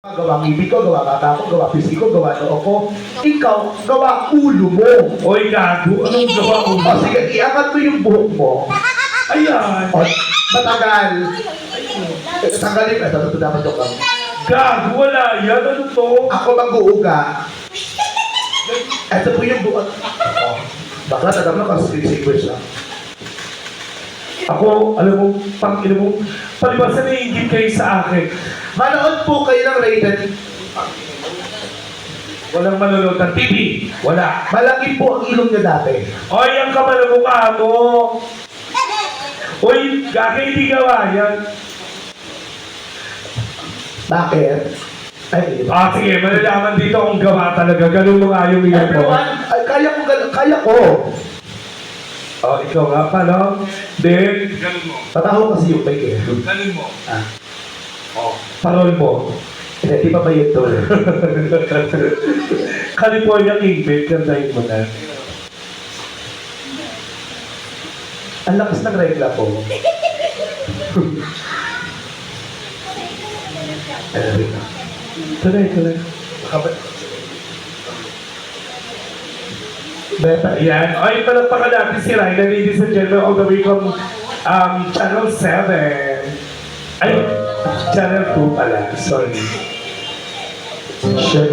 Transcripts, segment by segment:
Gawa ngipin ko, gawa mata ko, gawa pisngi ko, gawa noo ko. Ikaw, gawa ulo mo. Oy, gago. Anong gawa ko? O sige, iangat mo yung buhok mo. Ayan. O, matagal. Tanggalin mo. Ito dapat ito kang. Gago, wala yan. Ano to? Ako mag-uuga. Ito po yung buhok. O, bakla, tadam na kasi screensaver siya. Ako, alam mo, pang-ina mo, palibasan na ingit kayo sa akin. Manood po kayo ng rated. Walang manonood ng TV. Wala. Malaki po ang ilong niya dati. Oy, ang kapal ng mukha mo. Oy, gaga, hindi gawa yan. Bakit? Ay, hindi ba? Sige, malalaman dito kung gawa talaga. Ganun mo nga yung ilong mo. Everyone, ay, kaya ko. Ikaw nga pa, no? Then, ganun mo. Pataho kasi yung bike eh. Ganun mo. Parol mo. Di pa ba yun to? California Kingpin, kantahin mo na. Ang lakas ng regla po. Tuloy. Beta, yan. Ay, palagpakan natin si Ryan, ladies and gentlemen, all the way from Channel 7. Ay, Channel 2 pala. Sorry. Sure.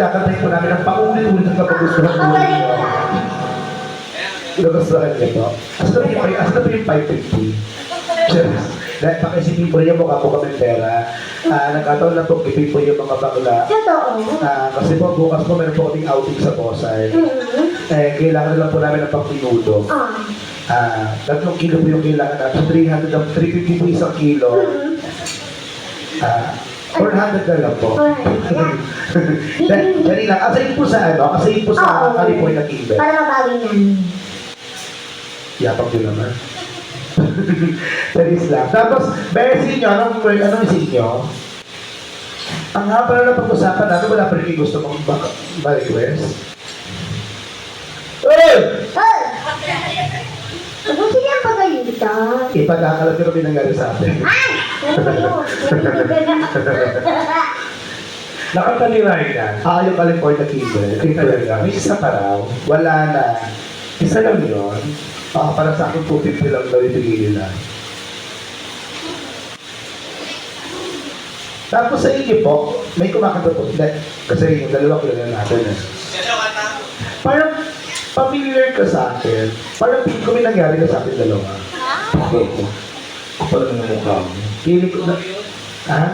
kakantayin po namin ang paulit-ulit ang kapagustuhan po ninyo. Nagustuhan niyo po. Asa na po yung 550? Cheers. Dahil pakisipin po niyo mukha po kami pera. Nagkataon na po kipin po yung mga bakla. Totoo. Kasi po bukas po meron po kaming outing sa Bosay. Kailangan na lang po namin ng pang-pinudo. 3 kilo po yung kailangan natin. 350 po isang kilo. 400 na lang po. Dali lang. Asayin po sa asayin po sa California Kibe. Para mabawi namin. Yapag yun naman. Talis lang. Tapos, besin nyo, anong isin nyo? Ang haba na pag-usapan natin, wala pa rin gusto mong ma-request. Hey! Oh! Ano sila ang pagalitan? Ipagkakalat ko kami nangyari sa atin. Ay! Ano ba yun? Nakanta ni Ryan. Yung California Kibe. Ay talaga, may isa pa raw. Wala na. Isa lang yun. Para sa akin, 250 lang daw ibigay nila. Tapos sa inyo po, may kumakanta po. Hindi, kasi yung dalawa ko lang natin. Parang familiar ka sa akin. Parang piling ko may nangyari ka sa akin dalawa. Kapal na ng mukha mo. Piling ko na... Ha?